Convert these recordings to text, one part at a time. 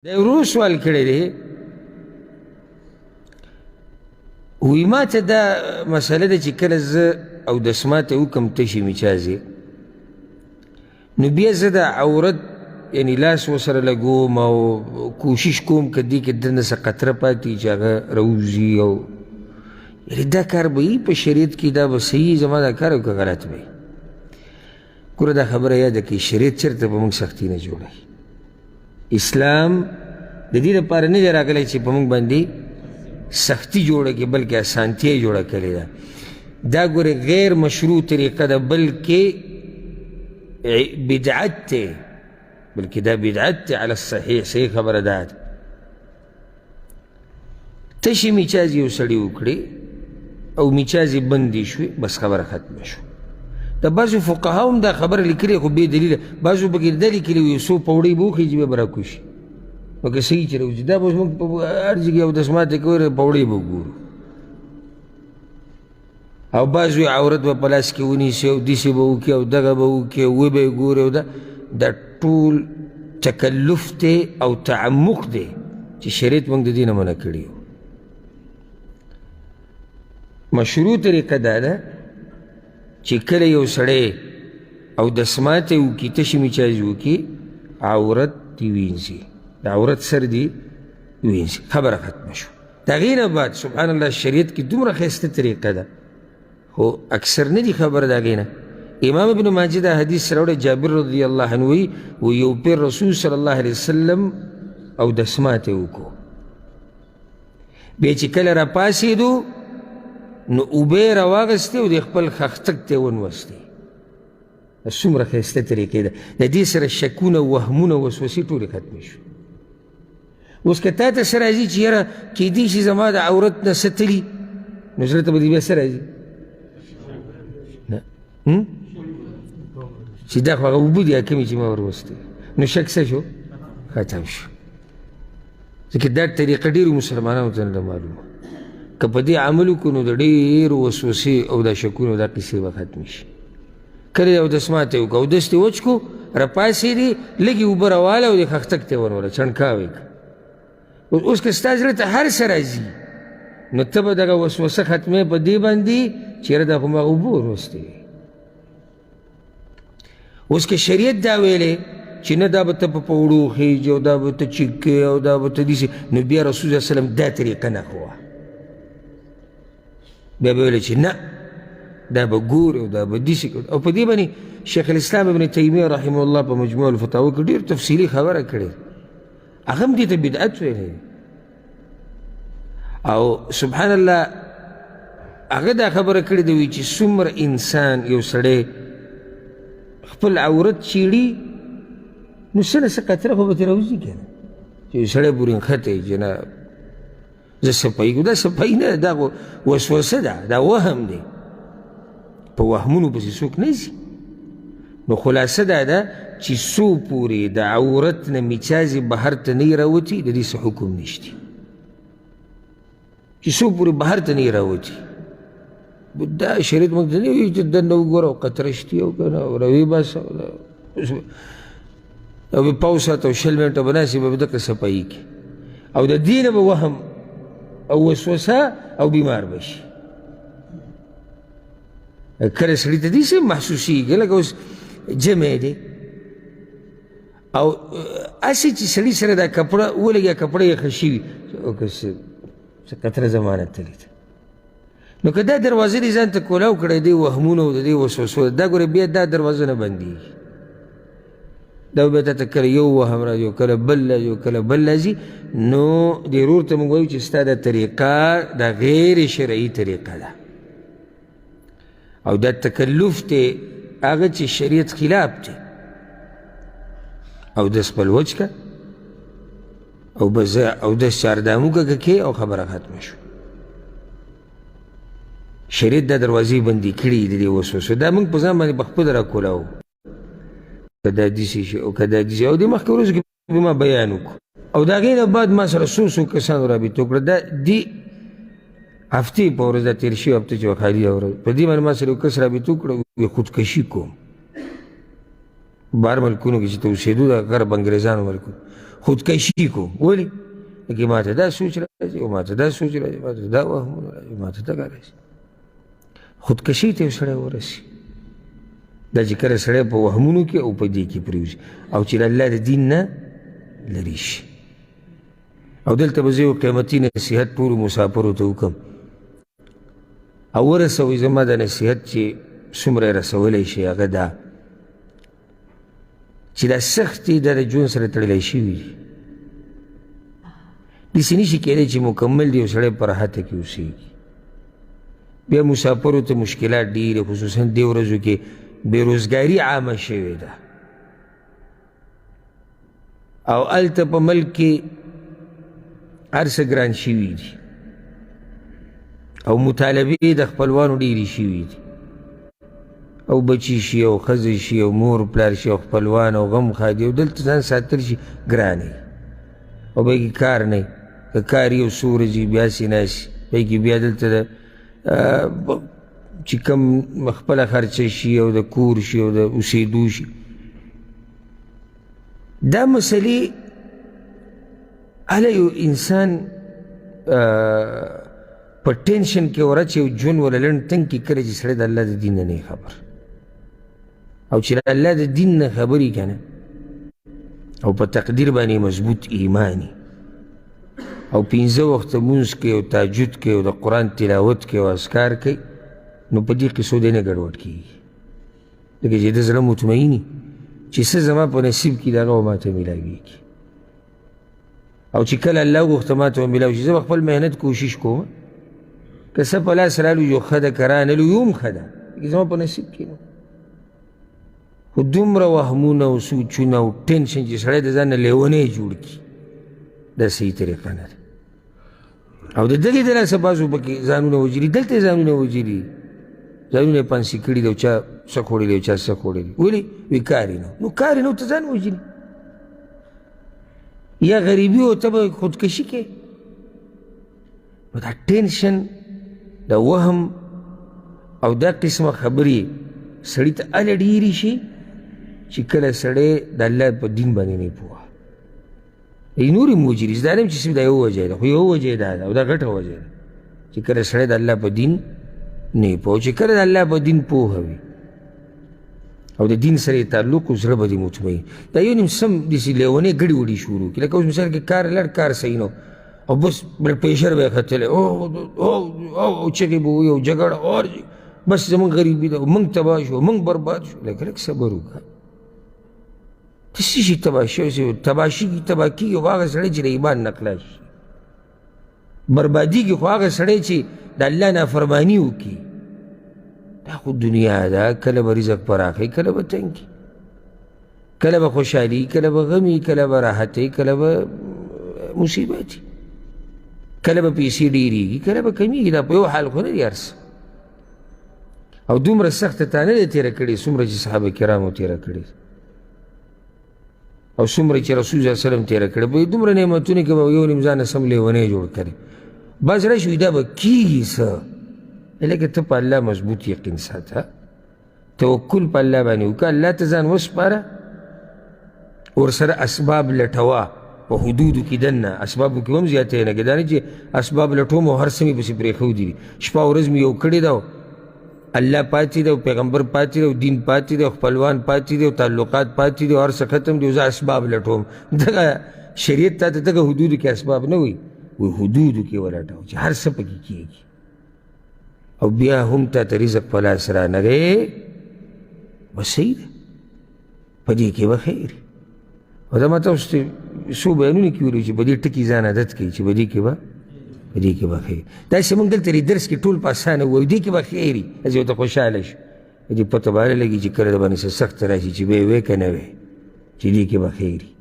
دا ورو سوال کړی دی وی ما ته دا مسله ده چې کله زه اودس ماته وکم تشي میچازې نو بیا زه د عورت یعنی لاس ورسره لګوم او کوشش کوم که دې کې دننه څه قطره پاتې چې هغه راوځي او یعنې دا کار به وي په شریعت کې دا به صحیح زما دا کار او که غلط به وي ګوره دا خبره یاده کړئ شریعت چېرته به موږ سختي نه جوړوي اسلام د دې لپاره نه دی راغلی چې په موږ باندې سختی جوړه کړي بلکې اسانتیا یې جوړه کړې ده دا ګورې غیر مشروع طریقه ده بلکې بدعت دی بلکې دا بدعت دی علی الصحیح صحیح خبره ده تشې میچازې یو سړي وکړې او میچازې بندې شوې بس خبره ختمه شوه د بعضو فقهاو هم دا خبره لیکلې خو بې دلیله بعضو پکې دا لیکلي وي څو پوړۍ به وخوري چې بیا به راکوز شي نو که صحیح چې راوځي دا به زموږ په هر ځای کې اودس ماتې کوي پوړۍ به وګورو او بعض وي عورت به په لاس کې ونیسي او داسې به وکړي او دغه به وکړي او وی به یې ګوري او دا ټول تکلف دی او تعمق دی چې شریعت موږ د دې نه منع کړي یو مشروع طریقه دا ده چې کله یو سړی اودس ماتی وکړي تشې میچازې وکړي عورت دې وینځي د عورت سر دې وینځي خبره ختمه شوه د هغې نه بعد سبحان الله شریعت کې دومره ښایسته طریقه ده خو اکثر نه دي خبره د هغې نه امام ابن ماجه دا حدیث راوړی جابر رضی الله عنه وی یو پیر رسول صلی الله علیه وسلم اودس ماتی وکړو بیا چې کله راپاڅېدو نو اوبه یې راواغستې او د خپل خښتک ته یې ونوستې څومره ښایسته طریقې ده د دې سره شکونه وهمونه وسوسې ټولې ختمې شوې اوس که تا ته څه راځي چې یاره کیدای شي زما د عورت نه څه تلي نو زړه ته به دې بیا څه راځي چې دا خو هغه اوبه دي کمې چې ما وروستې نو شک څه شو ختم شو ځکه دا طریقه ډېرو مسلمانانو ته نه معلومه که په دې عمل وکړو نو د ډېرو وسوسې او دا شکونو دا قصې به ختمې شي کله یې اودس ماتی وکړو اودس دې وچ کړو راپاڅېدې لږې اوبه راواله او دې خښتک ته یې ونوله چڼکاوې کړه اوس که ستا زړه ته هر څه راځي نو ته به دغه وسوسه ختمې په دې باندې چې یاره دا خو ما اوبه وروستې اوس که شریعت دا ویلې چې نه دا به ته په پوړو خیږي او دا به ته چیکې او دا به ته داسې نو بیا رسول صلی وسلم دا طریقه نه ښوه بیا به ویلې چې نه دا به ګورې او دا به داسې کوي او په دې باندې شیخ الاسلام ابن تیمیه رحمه الله په مجموع الفتاوی کې ډېر تفصیلي خبره کړې هغه هم دې ته بدعت ویلی او سبحان الله هغه دا خبره کړې ده وایي چې څومره انسان یو سړی خپل عورت چیړي نو څه نه څه قطره خو به ترې راوځي که نه چې یو سړی پورې نښتی چې نه زه صفایي کوم دا صفایي نه ده دا خو وسوسه ده دا وهم دی په وهمونو پسې څوک نه ځي نو خلاصه دا ده چې څو پورې د عورت نه میچازې بهر ته نه یې راوتي د دې څه حکم نشته چې څو پورې بهر ته نه یې راوتي دا شریعت موږ ته نه وایي چې دننه وګوره او قطره شتي او که نه او راویې باسه او به پاو ساعت او 20 منټه به ناستې به دغه صفایي کړي او د دې نه به وهم او وسوسه او بیمار به شي کله سړي ته داسې محسوسېږي لکه اوس جمع دی او هسې چې سړي سره دا کپړه ولګیا کپړه یې ښه شوي او که څه قطره ضمانت تللی ده نو که دا دروازه دې ځان ته کولاو کړی دی وهمونو او د دې وسوسو دا ګوره بیا دا دروازه نه بندېږي دا بیا تا ته کله یو وهم راځي او کله بل راځي او کله بل راځي نو دې ورور ته موږ وایو چې ستا دا طریقه دا غیر شرعي طریقه ده او دا تکلف دی هغه چې شریعت خلاف دی اودس خپل وچ که او بس اودس چاردامو که کې او خبره ختمه شو شریعت دا دروازې بندي کړي د دې وسوسو دا موږ په ځان باندې پخپله راکولاو که دا داسې شي او که دا داسې او دې مخکې ورځو کې به ما بیان وکړو او د هغې نه بعد ما سره څو کسانو رابطه وکړه دا دې هفتې په ورځ دا تېر شوې هفته چې وه خالي ورځ په دې باندې ما سره یو کس رابطه وکړه وایي خودکشي کوم بهر ملکونو کې چې ته اوسېدو د غرب انګریزانو ملکونو خودکشي کوم. ولې؟ لکه ما ته دا سوچ راځي او ما ته دا سوچ راځي، ما ته دا وهمونه راځي، ما ته دغه راځي. خودکشي ته یو سړی ورسي، دا چې کله سړی په وهمونو کې او په دې کې پرېوځي او چې د الله د دین نه لرې شي. او دلته به زه یو قیمتي نصیحت ټولو مسافرو ته وکړم او ورسوئ. زما د نصیحت چې څومره یې رسولی شي هغه دا چې دا سختې دا د ژوند سره تړلی شوي دي. داسې نشي کېدی چې مکمل دی یو سړی په راحته کې اوسېږي. بیا مسافرو ته مشکلات ډېرې، خصوصا دې ورځو کې بېروزګاري عامه شوې ده او هلته په ملک کې هر څه ګران شوي دي او مطالبې د خپلوانو ډېرې شوي دي او بچي شي او ښځې شي او مور پلار شي او خپلوان او غم ښادي او دلته ځان ساتل شي ګران وي او بیا کې کار نه وي. که کار یو څو ورځې بیا هسې ناست بیا کې بیا دلته د چې کوم خپله خرچه شي او د کور شي او د اوسېدو شي. دا مسلې هله یو انسان په ټینشن کې ورچ یو ژوند ولا لنډ تنګ کې کله چې سړی د الله د دین نه نه خبر او چې د الله د دین نه خبر وي که نه او په تقدیر باندې مضبوط ایماني او 15 وخته لمونځ کوي او تهجد کوي او د قرآن تلاوت کوي او اذکار کوي، نو په دې قصو دی نه ګډوډ کېږي. لکه چې د زړه مطمئني چې څه زما په نصیب کې د هغه به ماته میلاویږي او چې کله الله وغوښته ماته به میلاو شي، زه به خپل محنت کوشش کوم که څه په لاس رالو یو ښه ده که رانهلو یو هم ښه ده، لکه زما په نصیب کې نه. خو دومره وهمونه او سوچونه او ټینشن چې سړی د ځان نه لیونی جوړ کړي، دا صحیح طریقه نه ده. او د دغې د لاسه بعضو پکې ځانونه وجري، دلته یې ځانونه وجري، ځانونه یې پانسي کړي دي او چا څه خوړي دي او چا څه خوړي دي. ولې؟ وایي کار یې نه، نو کار یې نه ته ځان وجري یا غریبي او ته به خودکشي کوې. نو دا ټینشن د وهم او دا قسمه خبرې سړي ته هله ډېرې شي چې کله سړی د الله په دین باندې نه پوهه. نور هم وجري، دا نه چې صرف دا یو وجه ده، خو یو وجه دا ده او دا غټه وجه ده چې کله سړی د الله په دین نه پوه. چې کله د الله په دین پوهه وي او د دین سره یې تعلق و، زړه به دې مطمئن. دا یو نیم سم داسې لیونۍ ګډې وډې شروع کړي، لکه اوس مثال کې کار لړ کار صحیح نه او بس بلډ پریشر به یې ختلی او چغې به وایي او جګړه اور بس زمونږ غریبي ده موږ تباه شو موږ برباد شو. لکه لږ صبر وکړه. ته څه شي تباه شوی؟ تباه کېږي خو هغه سړی چې د ایمان نه خلاص شي، بربادېږي خو هغه سړی چې د الله نافرماني وکړي. دا خو دنیا ده، کله به رزق پراخوي کله به تنګي، کله به خوشحالي کله به غمي، کله به راحتي کله به مصیبتي، کله به پیسې ډېرېږي کله به کمیږي. دا په یو حال خو نه دي هر څه. او دومره سخته تا نه دی تېره کړې څومره چې صحابه کرامو تېره کړې او څومره چې رسول صلی الله علیه وسلم تېره کړې. په دومره نعمتونو کې به یو نیم ځان سم لیونی جوړ کړي. بعض راشي وایي دا به کېږي څه، لکه ته په الله مضبوط یقین ساته، توکل په الله باندې وکړه، الله ته ځان وسپاره، ورسره اسباب لټوه په حدودو کې دننه. اسبابو کې هم زیاتی نه کړې، دا نه چې اسباب لټوم او هر څه مې پسې پرېښودي دي. شپه ورځ مې یو کړې ده، الله پاتې ده او پیغمبر پاتې ده او دین پاتې ده او خپلوان پاتې ده او تعلقات پاتې ده او هر څه ختم دي، زه اسباب لټوم. دغه شریعت تا ته دغه حدودو کې اسباب نه وي، وایي حدودو کې ولټوه چې هر څه پکې کېږي او بیا هم تا ته رزق په لاس رانغی، بس صحیح ده، په دې کې به خیر. او دا ما تاسو ته څو بیانونه کې ویلي چې په دې ټکي ځان عادت کوي چې په دې کې به خیر. داسې موږ دلته درس کې ټول په اسانه ووایو دې کې به خیر وي، داسې ورته خوشحاله شو، دې پته به لګي چې کله د باندې څه سخته راشي چې به یې وی که نه وی چې دې کې به خیر وي.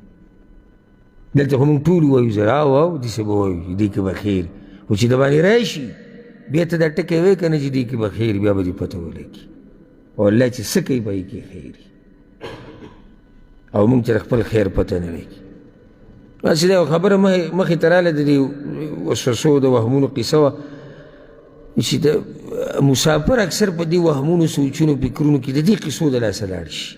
دلته خو موږ ټول ووایو زه او داسې به ووایو چې دې کې به خیر، خو چې د باندې راشي بیا ته دا ټکی وی که نه چې دې کې به خیر، بیا به دې پته ولګي او الله چې څه کوي به یې کې خیر وي او موږ چې خپل خیر پته نه لګي. داسې دا یو خبره مخې ته راله د دې وسوسو د وهمونو قصه وه چې د مسافر اکثر په دې وهمونو سوچونو فکرونو کې د دې قصو د لاسه لاړ شي.